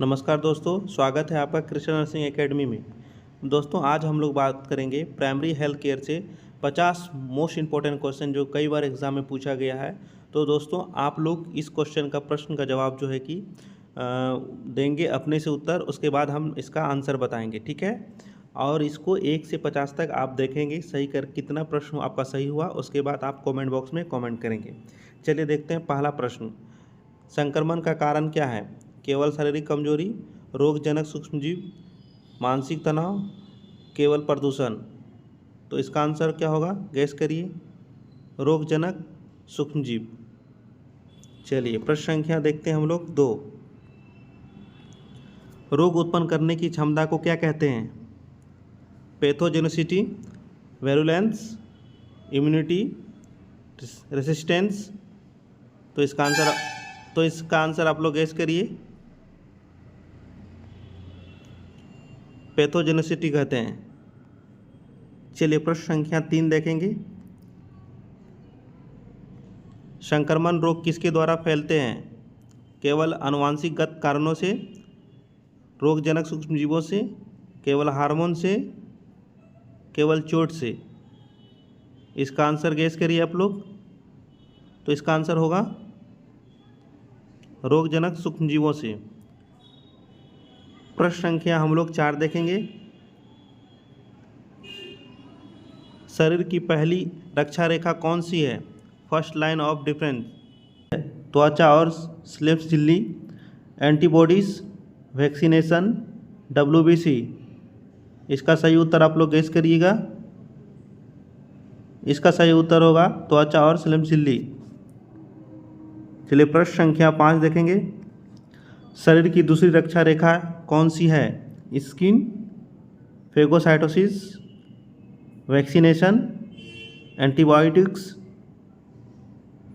नमस्कार दोस्तों, स्वागत है आपका कृष्ण नर्सिंग एकेडमी में। दोस्तों आज हम लोग बात करेंगे प्राइमरी हेल्थ केयर से 50 मोस्ट इम्पोर्टेंट क्वेश्चन जो कई बार एग्ज़ाम में पूछा गया है। तो दोस्तों आप लोग इस क्वेश्चन का प्रश्न का जवाब जो है कि देंगे अपने से उत्तर, उसके बाद हम इसका आंसर बताएंगे, ठीक है। और इसको 1 से 50 तक आप देखेंगे सही कर कितना प्रश्न आपका सही हुआ, उसके बाद आप कमेंट बॉक्स में कमेंट करेंगे। चलिए देखते हैं पहला प्रश्न। संक्रमण का कारण क्या है? केवल शारीरिक कमजोरी, रोगजनक सूक्ष्मजीव, मानसिक तनाव, केवल प्रदूषण। तो इसका आंसर क्या होगा, गैस करिए। रोगजनक सूक्ष्मजीव। चलिए प्रश्न संख्या देखते हैं हम लोग 2। रोग उत्पन्न करने की क्षमता को क्या कहते हैं? Pathogenicity, virulence, immunity, resistance. तो इसका आंसर आप लोग गैस करिए। पैथोजेनिसिटी कहते हैं। चलिए प्रश्न संख्या 3 देखेंगे। संक्रमण रोग किसके द्वारा फैलते हैं? केवल आनुवंशिकगत कारणों से, रोगजनक सूक्ष्मजीवों से, केवल हार्मोन से, केवल चोट से। इसका आंसर गैस करिए आप लोग। तो इसका आंसर होगा रोगजनक सूक्ष्मजीवों से। प्रश्न संख्या हम लोग 4 देखेंगे। शरीर की पहली रक्षा रेखा कौन सी है? First line of defence. त्वचा और स्लेप्स झिल्ली, एंटीबॉडीज, वैक्सीनेशन, WBC। इसका सही उत्तर आप लोग गैस करिएगा। इसका सही उत्तर होगा त्वचा और स्लेप्स झिल्ली। चलिए प्रश्न संख्या 5 देखेंगे। शरीर की दूसरी रक्षा रेखा कौन सी है? Skin, phagocytosis, vaccination, antibiotics.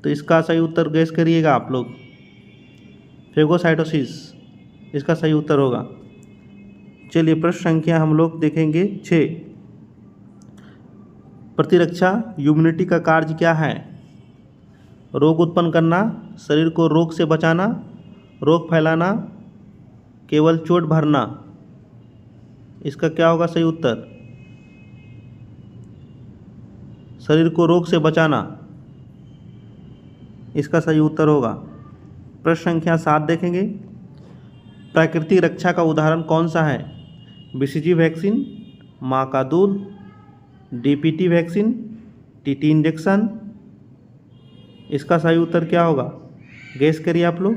तो इसका सही उत्तर गैस करिएगा आप लोग। फेगोसाइटोसिस इसका सही उत्तर होगा। चलिए प्रश्न संख्या हम लोग देखेंगे 6। प्रतिरक्षा इम्यूनिटी का कार्य क्या है? रोग उत्पन्न करना, शरीर को रोग से बचाना, रोग फैलाना, केवल चोट भरना। इसका क्या होगा सही उत्तर? शरीर को रोग से बचाना। इसका सही उत्तर होगा। प्रश्न संख्या 7 देखेंगे। प्राकृतिक रक्षा का उदाहरण कौन सा है? BCG वैक्सीन, माँ का दूध, DPT वैक्सीन, TT इंजेक्शन। इसका सही उत्तर क्या होगा, गैस करिए आप लोग।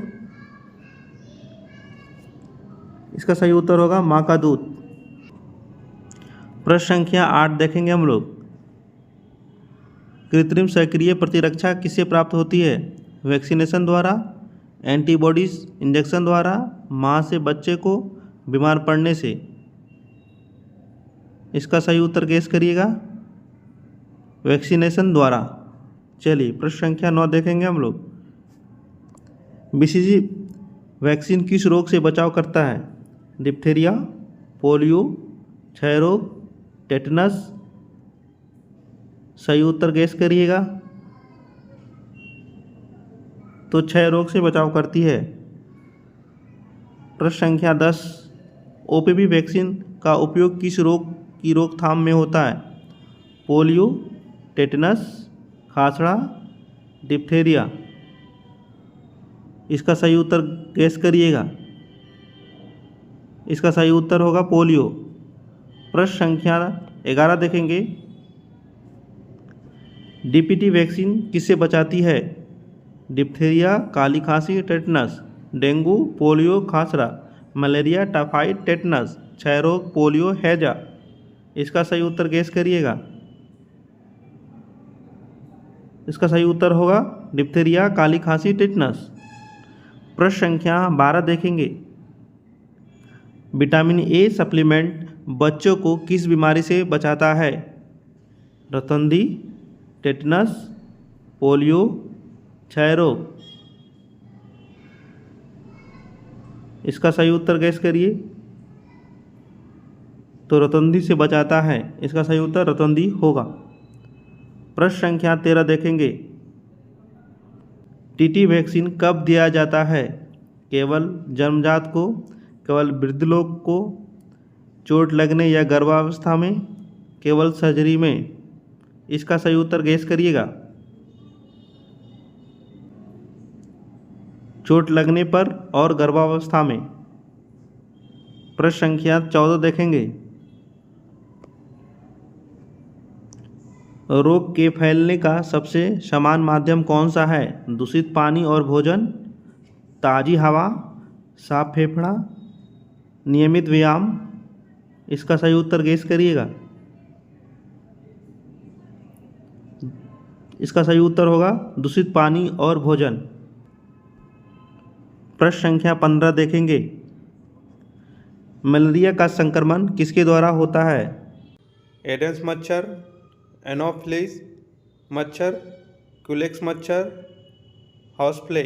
इसका सही उत्तर होगा माँ का दूध। प्रश्न संख्या 8 देखेंगे हम लोग। कृत्रिम सक्रिय प्रतिरक्षा किससे प्राप्त होती है? वैक्सीनेशन द्वारा, एंटीबॉडीज इंजेक्शन द्वारा, माँ से बच्चे को बीमार पड़ने से। इसका सही उत्तर गैस करिएगा। वैक्सीनेशन द्वारा। चलिए प्रश्न संख्या 9 देखेंगे हम लोग। BCG वैक्सीन किस रोग से बचाव करता है? डिप्थीरिया, पोलियो, क्षय रोग, टेटनस। सही उत्तर गैस करिएगा। तो क्षय रोग से बचाव करती है। प्रश्न संख्या 10। OPV वैक्सीन का उपयोग किस रोग की रोकथाम में होता है? पोलियो, टेटनस, खासड़ा, डिप्थीरिया। इसका सही उत्तर गैस करिएगा। इसका सही उत्तर होगा पोलियो। प्रश्न संख्या 11 देखेंगे। DPT वैक्सीन किससे बचाती है? डिप्थीरिया, काली खांसी, टेटनस, डेंगू, पोलियो, खासरा, मलेरिया, टाइफाइड, टेटनस, क्षय रोग, पोलियो, हैजा। इसका सही उत्तर गैस करिएगा। इसका सही उत्तर होगा डिप्थीरिया, काली खांसी, टेटनस। प्रश्न संख्या 12 देखेंगे। विटामिन A सप्लीमेंट बच्चों को किस बीमारी से बचाता है? रतंधी, टेटनस, पोलियो, क्षय रोग। इसका सही उत्तर गैस करिए। तो रतंधी से बचाता है। इसका सही उत्तर रतंधी होगा। प्रश्न संख्या 13 देखेंगे। TT वैक्सीन कब दिया जाता है? केवल जन्मजात को, केवल वृद्ध लोग को, चोट लगने या गर्भावस्था में, केवल सर्जरी में? इसका सही उत्तर गैस करिएगा। चोट लगने पर और गर्भावस्था में। प्रश्न संख्या 14 देखेंगे। रोग के फैलने का सबसे समान माध्यम कौन सा है? दूषित पानी और भोजन, ताज़ी हवा, साफ फेफड़ा, नियमित व्यायाम? इसका सही उत्तर गैस करिएगा। इसका सही उत्तर होगा दूषित पानी और भोजन। प्रश्न संख्या 15 देखेंगे। मलेरिया का संक्रमण किसके द्वारा होता है? एडेस मच्छर, एनोफ्लिस मच्छर, क्यूलेक्स मच्छर, हाउसफ्ले?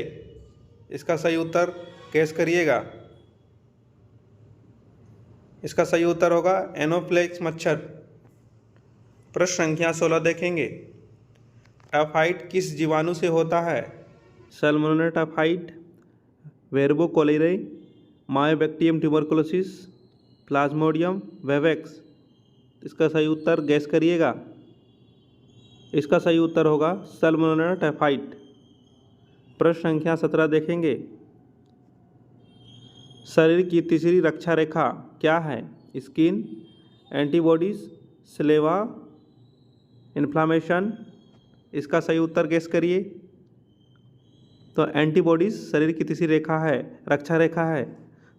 इसका सही उत्तर गैस करिएगा। इसका सही उत्तर होगा एनोफ्लिस मच्छर। प्रश्न संख्या 16 देखेंगे। टाइफाइड किस जीवाणु से होता है? सैल्मोनेला टाइफाइड, वेर्बो cholerae, mycobacterium tuberculosis, plasmodium vivax? इसका सही उत्तर गैस करिएगा। इसका सही उत्तर होगा सैल्मोनेला टाइफाइड। प्रश्न संख्या 17 देखेंगे। शरीर की तीसरी रक्षा रेखा क्या है? Skin, antibodies, saliva, inflammation? इसका सही उत्तर गैस करिए। तो एंटीबॉडीज शरीर की तीसरी रेखा है, रक्षा रेखा है।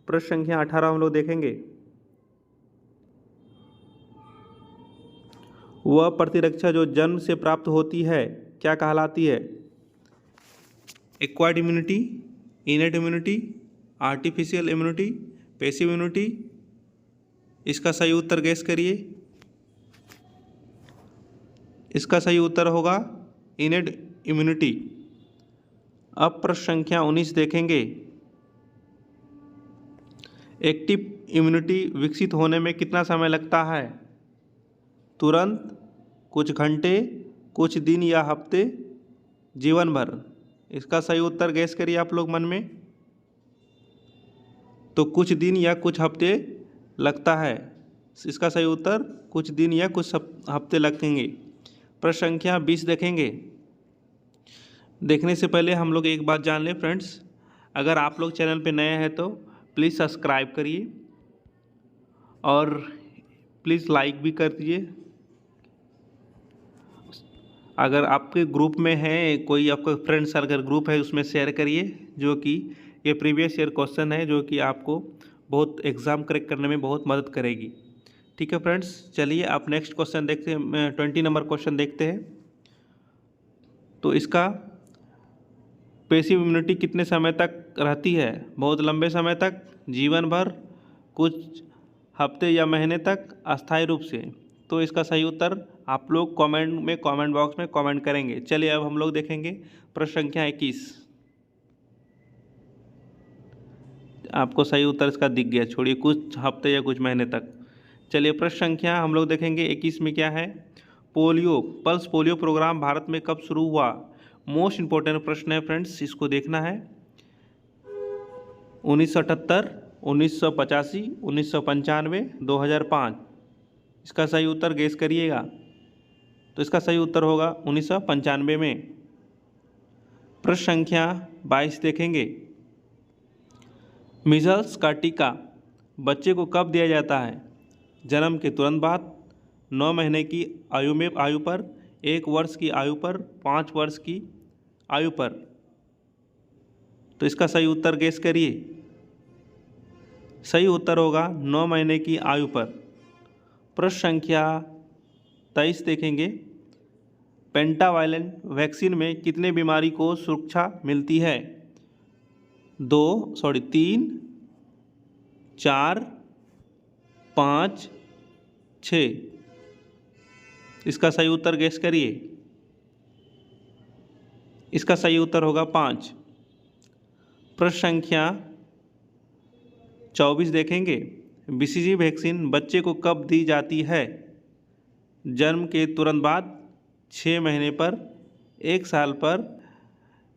प्रश्न संख्या 18 हम लोग देखेंगे। वह प्रतिरक्षा जो जन्म से प्राप्त होती है क्या कहलाती है? Acquired immunity, innate immunity, artificial immunity, passive immunity? इसका सही उत्तर गैस करिए। इसका सही उत्तर होगा इनेट इम्यूनिटी। अब प्रश्न संख्या 19 देखेंगे। एक्टिव इम्यूनिटी विकसित होने में कितना समय लगता है? तुरंत, कुछ घंटे, कुछ दिन या हफ्ते, जीवन भर? इसका सही उत्तर गैस करिए आप लोग मन में। तो कुछ दिन या कुछ हफ्ते लगता है। इसका सही उत्तर कुछ दिन या कुछ हफ्ते लगेंगे। प्रश्न संख्या 20 देखेंगे। देखने से पहले हम लोग एक बात जान लें फ्रेंड्स, अगर आप लोग चैनल पे नए हैं तो प्लीज़ सब्सक्राइब करिए और प्लीज़ लाइक भी कर दीजिए। अगर आपके ग्रुप में है कोई, आपका फ्रेंड सर्कल ग्रुप है, उसमें शेयर करिए, जो कि ये प्रीवियस ईयर क्वेश्चन है जो कि आपको बहुत एग्ज़ाम क्रैक करने में बहुत मदद करेगी। ठीक है फ्रेंड्स, चलिए आप नेक्स्ट क्वेश्चन देखते हैं। 20 नंबर क्वेश्चन देखते हैं। तो इसका पैसिव इम्यूनिटी कितने समय तक रहती है? बहुत लंबे समय तक, जीवन भर, कुछ हफ्ते या महीने तक, अस्थायी रूप से? तो इसका सही उत्तर आप लोग कमेंट बॉक्स में कमेंट करेंगे। चलिए अब हम लोग देखेंगे प्रश्न संख्या 21। आपको सही उत्तर इसका दिख गया, छोड़िए कुछ हफ्ते या कुछ महीने तक। चलिए प्रश्न संख्या हम लोग देखेंगे 21 में क्या है। पल्स पोलियो प्रोग्राम भारत में कब शुरू हुआ? मोस्ट इम्पोर्टेंट प्रश्न है फ्रेंड्स, इसको देखना है। 1978, 1985, 1995, 2005? इसका सही उत्तर गैस करिएगा। तो इसका सही उत्तर होगा 1995 में। प्रश्न संख्या 22 देखेंगे। मीजल्स का टीका बच्चे को कब दिया जाता है? जन्म के तुरंत बाद, 9 महीने की आयु पर, 1 वर्ष की आयु पर, 5 वर्ष की आयु पर? तो इसका सही उत्तर गैस करिए। सही उत्तर होगा 9 महीने की आयु पर। प्रश्न संख्या 23 देखेंगे। पेंटावायलेंट वैक्सीन में कितने बीमारी को सुरक्षा मिलती है? 3, 4, 5, 6? इसका सही उत्तर गैस करिए। इसका सही उत्तर होगा 5। प्रश्न संख्या 24 देखेंगे। बीसीजी वैक्सीन बच्चे को कब दी जाती है? जन्म के तुरंत बाद, 6 महीने पर, 1 साल पर,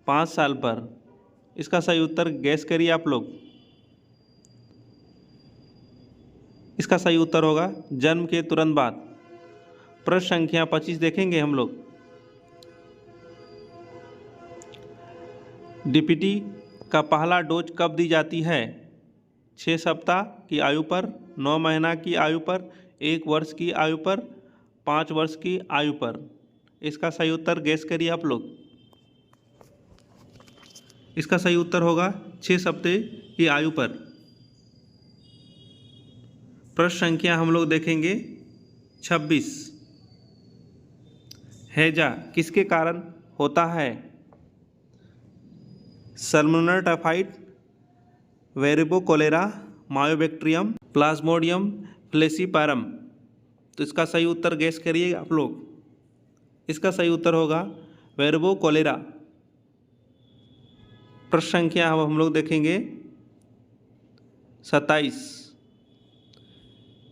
5 साल पर? इसका सही उत्तर गैस करिए आप लोग। इसका सही उत्तर होगा जन्म के तुरंत बाद। प्रश्न संख्या 25 देखेंगे हम लोग। डीपीटी का पहला डोज कब दी जाती है? 6 सप्ताह की आयु पर, 9 महीना की आयु पर, 1 वर्ष की आयु पर, 5 वर्ष की आयु पर। इसका सही उत्तर गेस करिए आप लोग। इसका सही उत्तर होगा 6 सप्ताह की आयु पर। प्रश्न संख्या हम लोग देखेंगे 26। हैजा किसके कारण होता है? सल्मोनेला टाइफाइड, वेरिबो कोलेरा, मायोबैक्टीरियम, प्लाज्मोडियम फ्लेसिपारम। तो इसका सही उत्तर गेस करिए आप लोग। इसका सही उत्तर होगा वेरिबो कोलेरा। प्रश्न संख्या हम लोग देखेंगे 27।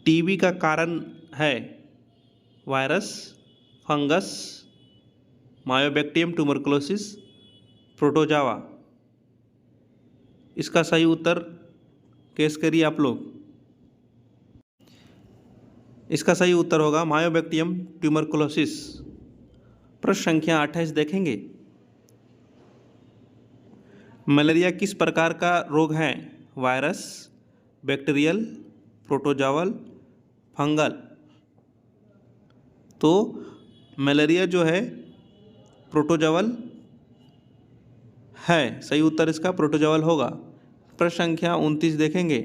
टीबी का कारण है virus, fungus, Mycobacterium tuberculosis, protozoa. इसका सही उत्तर गेस करिए आप लोग। इसका सही उत्तर होगा मायोबैक्टीरियम ट्यूबरकुलोसिस। प्रश्न संख्या 28 देखेंगे। मलेरिया किस प्रकार का रोग है? Virus, bacterial, protozoal, fungal. तो मलेरिया जो है प्रोटोजोअल है, सही उत्तर इसका प्रोटोजोअल होगा। प्रश्न संख्या 29 देखेंगे।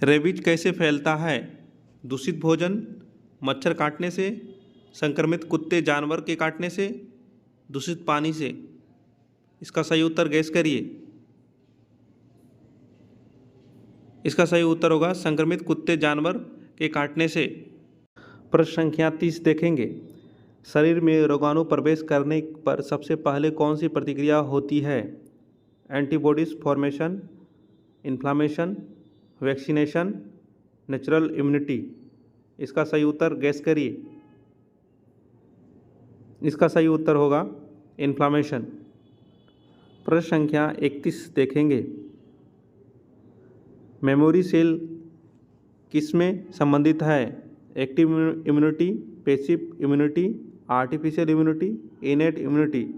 रेबीज कैसे फैलता है? दूषित भोजन, मच्छर काटने से, संक्रमित कुत्ते जानवर के काटने से, दूषित पानी से। इसका सही उत्तर गेस करिए। इसका सही उत्तर होगा संक्रमित कुत्ते जानवर के काटने से। प्रश्न संख्या 30 देखेंगे। शरीर में रोगाणु प्रवेश करने पर सबसे पहले कौन सी प्रतिक्रिया होती है? Antibodies formation, inflammation, vaccination, natural immunity. इसका सही उत्तर गैस करिए। इसका सही उत्तर होगा इन्फ्लामेशन। प्रश्न संख्या 31 देखेंगे। मेमोरी सेल किसमें संबंधित है? Active immunity, passive immunity, artificial immunity, innate immunity.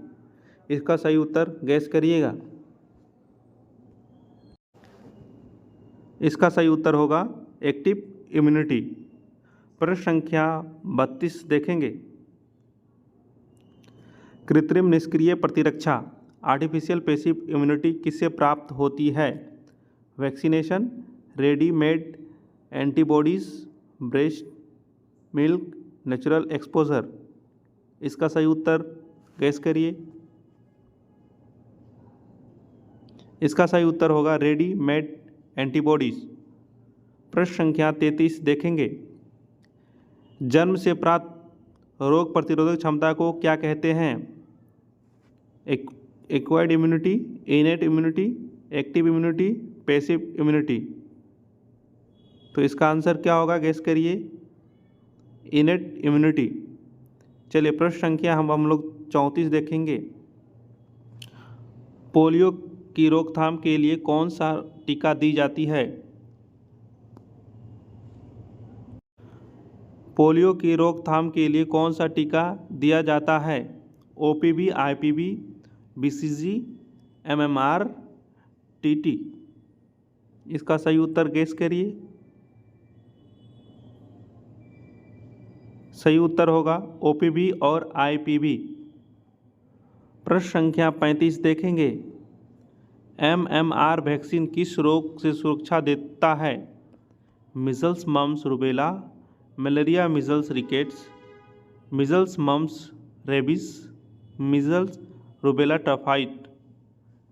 इसका सही उत्तर गैस करिएगा। इसका सही उत्तर होगा एक्टिव इम्यूनिटी। प्रश्न संख्या 32 देखेंगे। कृत्रिम निष्क्रिय प्रतिरक्षा आर्टिफिशियल पैसिव इम्यूनिटी किससे प्राप्त होती है? Vaccination, readymade antibodies, breast milk, natural exposure. इसका सही उत्तर गैस करिए। इसका सही उत्तर होगा रेडीमेड एंटीबॉडीज। प्रश्न संख्या 33 देखेंगे। जन्म से प्राप्त रोग प्रतिरोधक क्षमता को क्या कहते हैं? Acquired immunity, innate immunity, active immunity, passive immunity. तो इसका आंसर क्या होगा गेस करिए। Innate immunity. चलिए प्रश्न संख्या हम लोग 34 देखेंगे। पोलियो की रोकथाम के लिए कौन सा टीका दी जाती है? पोलियो की रोकथाम के लिए कौन सा टीका दिया जाता है? OPV, IPv, BCG, MMR, TT. इसका सही उत्तर गेस करिए। सही उत्तर होगा ओपीवी और आईपीवी। प्रश्न संख्या 35 देखेंगे। एमएमआर वैक्सीन किस रोग से सुरक्षा देता है? Measles, mumps, rubella, malaria, measles, rickets, measles, mumps, rabies, measles, rubella, typhoid.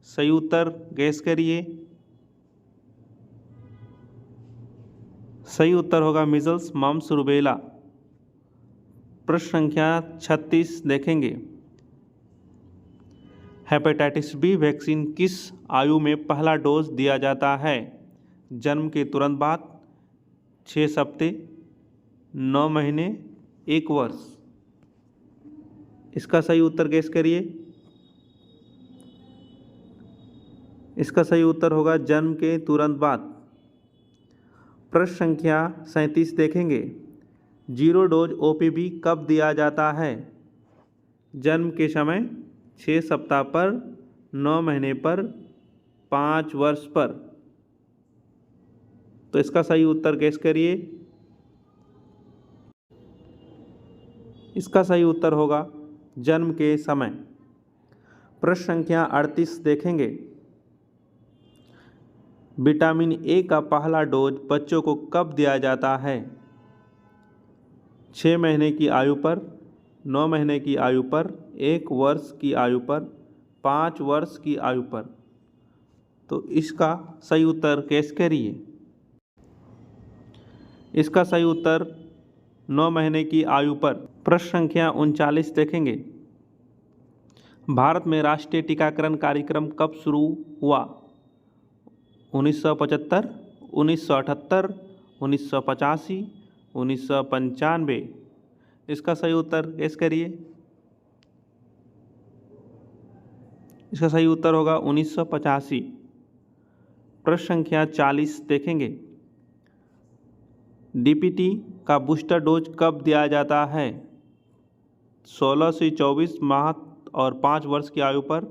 सही उत्तर गैस करिए। सही उत्तर होगा मिजल्स, मम्स, रुबेला। प्रश्न संख्या 36 देखेंगे। हेपेटाइटिस बी वैक्सीन किस आयु में पहला डोज दिया जाता है? जन्म के तुरंत बाद, 6 हफ्ते, 9 महीने, 1 वर्ष। इसका सही उत्तर गेस करिए। इसका सही उत्तर होगा जन्म के तुरंत बाद। प्रश्न संख्या 37 देखेंगे। जीरो डोज ओपीवी कब दिया जाता है? जन्म के समय, 6 सप्ताह पर, 9 महीने पर, 5 वर्ष पर। तो इसका सही उत्तर गेस करिए। इसका सही उत्तर होगा जन्म के समय। प्रश्न संख्या 38 देखेंगे। विटामिन ए का पहला डोज बच्चों को कब दिया जाता है? 6 महीने की आयु पर, 9 महीने की आयु पर, 1 वर्ष की आयु पर, 5 वर्ष की आयु पर। तो इसका सही उत्तर गेस करिए। इसका सही उत्तर 9 महीने की आयु पर। प्रश्न संख्या 39 देखेंगे। भारत में राष्ट्रीय टीकाकरण कार्यक्रम कब शुरू हुआ? 1975, 1978, 1985, 1995। इसका सही उत्तर गेस करिए। इसका सही उत्तर होगा 1985। प्रश्न संख्या 40 देखेंगे। डीपीटी का बूस्टर डोज कब दिया जाता है? 16 से 24 माह और 5 वर्ष की आयु पर,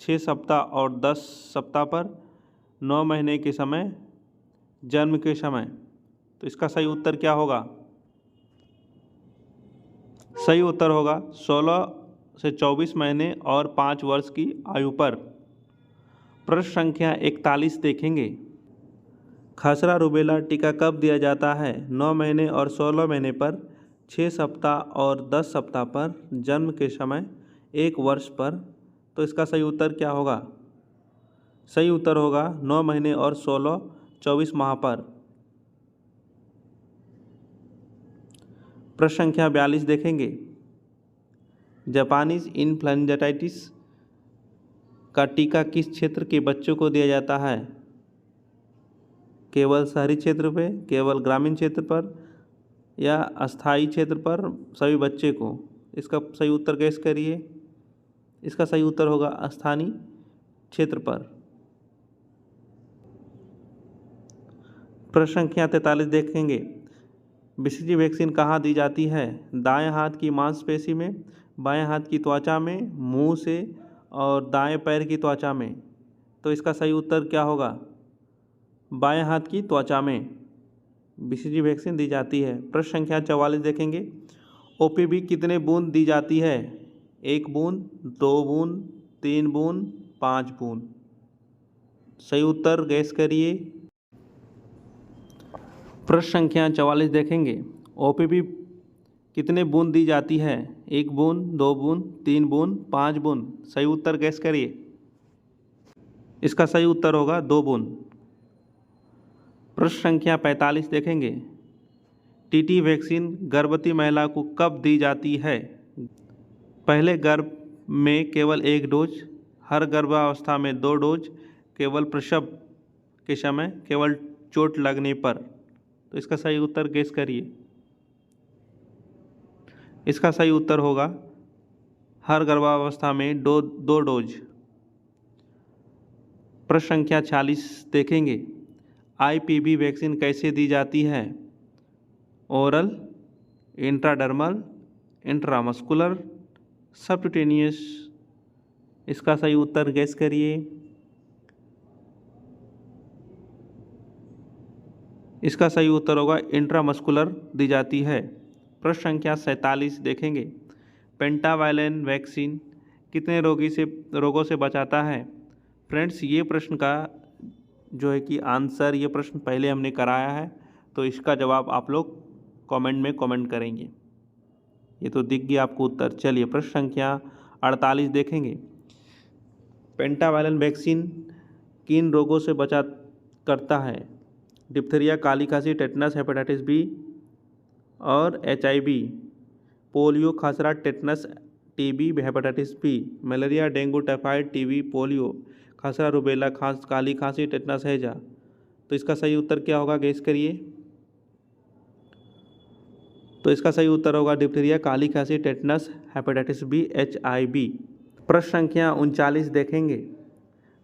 6 सप्ताह और 10 सप्ताह पर, 9 महीने के समय, जन्म के समय। तो इसका सही उत्तर क्या होगा? सही उत्तर होगा 16 से 24 महीने और 5 वर्ष की आयु पर। प्रश्न संख्या 41 देखेंगे। खसरा रुबेला टीका कब दिया जाता है? 9 महीने और 16 महीने पर, 6 सप्ताह और 10 सप्ताह पर, जन्म के समय, 1 वर्ष पर। तो इसका सही उत्तर क्या होगा? सही उत्तर होगा 9 महीने और 24 माह पर। प्रश्न संख्या 42 देखेंगे। जापानीज इन्फ्लुएंजाइटिस का टीका किस क्षेत्र के बच्चों को दिया जाता है? केवल शहरी क्षेत्र पे, केवल ग्रामीण क्षेत्र पर, या अस्थायी क्षेत्र पर सभी बच्चे को? इसका सही उत्तर गैस करिए। इसका सही उत्तर होगा स्थानीय क्षेत्र पर। प्रश्न संख्या 43 देखेंगे। बीसीजी वैक्सीन कहाँ दी जाती है? दाएं हाथ की मांसपेशी में, बाएं हाथ की त्वचा में, मुंह से और दाएं पैर की त्वचा में। तो इसका सही उत्तर क्या होगा? बाएं हाथ की त्वचा में बीसीजी वैक्सीन दी जाती है। प्रश्न संख्या 44 देखेंगे। ओपीवी कितने बूंद दी जाती है? 1 बूंद, 2 बूंद, 3 बूंद, 5 बूंद। सही उत्तर गैस करिए। प्रश्न संख्या 44 देखेंगे। ओपीवी कितने बूंद दी जाती है? 1 बूंद, 2 बूंद, 3 बूंद, 5 बूंद। सही उत्तर गैस करिए। इसका सही उत्तर होगा 2 बूंद। प्रश्न संख्या 45 देखेंगे। टीटी वैक्सीन गर्भवती महिला को कब दी जाती है? पहले गर्भ में केवल 1 डोज, हर गर्भावस्था में 2 डोज, केवल प्रसव के समय, केवल चोट लगने पर। तो इसका सही उत्तर गेस करिए। इसका सही उत्तर होगा हर गर्भावस्था में 2 डोज। प्रश्न संख्या 46 देखेंगे। आईपीवी वैक्सीन कैसे दी जाती है? Oral, intradermal, intramuscular, subcutaneous. इसका सही उत्तर गैस करिए। इसका सही उत्तर होगा इंट्रामस्कुलर दी जाती है। प्रश्न संख्या 47 देखेंगे। पेंटावायलेंट वैक्सीन कितने रोगों से बचाता है? फ्रेंड्स, ये प्रश्न का जो है कि आंसर, ये प्रश्न पहले हमने कराया है, तो इसका जवाब आप लोग कमेंट में कमेंट करेंगे। ये तो दिख गया आपको उत्तर। चलिए प्रश्न संख्या 48 देखेंगे। पेंटावायलेंट वैक्सीन किन रोगों से बचा करता है? डिप्थीरिया, काली खांसी, टेटनस, हेपेटाइटिस बी और HIV, पोलियो, खसरा, tetanus, TB, hepatitis B, malaria, dengue, typhoid, TB, polio, खसरा, रुबेला, काली खांसी, टेटनस, हैजा। तो इसका सही उत्तर क्या होगा? गेस करिए। तो इसका सही उत्तर होगा डिप्थीरिया, काली खांसी, टेटनस, हेपेटाइटिस बी, HIV। प्रश्न संख्या 39 देखेंगे।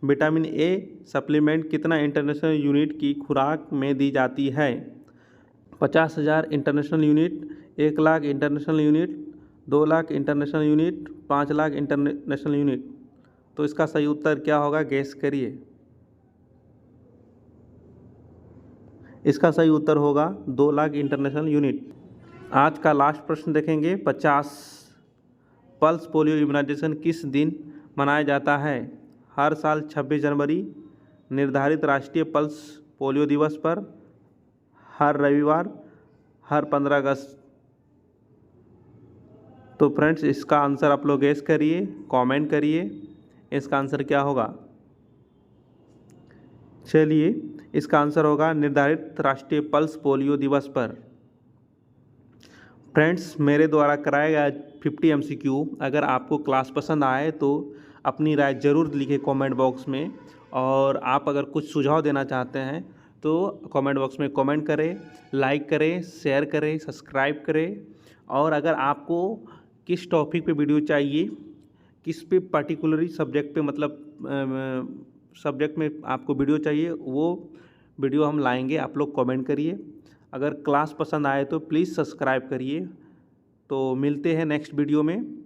विटामिन ए सप्लीमेंट कितना इंटरनेशनल यूनिट की खुराक में दी जाती है? 50,000 international unit, 1 lakh international unit, 2 lakh international unit, 5 lakh international unit. तो इसका सही उत्तर क्या होगा, गेस करिए। इसका सही उत्तर होगा 2 लाख इंटरनेशनल यूनिट। आज का लास्ट प्रश्न देखेंगे। 50 पल्स पोलियो इम्यूनाइजेशन किस दिन मनाया जाता है? हर साल 26 जनवरी, निर्धारित राष्ट्रीय पल्स पोलियो दिवस पर, हर रविवार, हर 15 अगस्त। तो फ्रेंड्स इसका आंसर आप लोग गेस करिए, कमेंट करिए, इसका आंसर क्या होगा। चलिए, इसका आंसर होगा निर्धारित राष्ट्रीय पल्स पोलियो दिवस पर। फ्रेंड्स मेरे द्वारा कराया गया 50 MCQ अगर आपको क्लास पसंद आए तो अपनी राय ज़रूर लिखें कमेंट बॉक्स में, और आप अगर कुछ सुझाव देना चाहते हैं तो कमेंट बॉक्स में कमेंट करें, लाइक करें, शेयर करें, सब्सक्राइब करें। और अगर आपको किस टॉपिक पे वीडियो चाहिए, किस पे पर्टिकुलरली सब्जेक्ट पे, मतलब सब्जेक्ट में आपको वीडियो चाहिए, वो वीडियो हम लाएंगे। आप लोग कमेंट करिए। अगर क्लास पसंद आए तो प्लीज़ सब्सक्राइब करिए। तो मिलते हैं नेक्स्ट वीडियो में।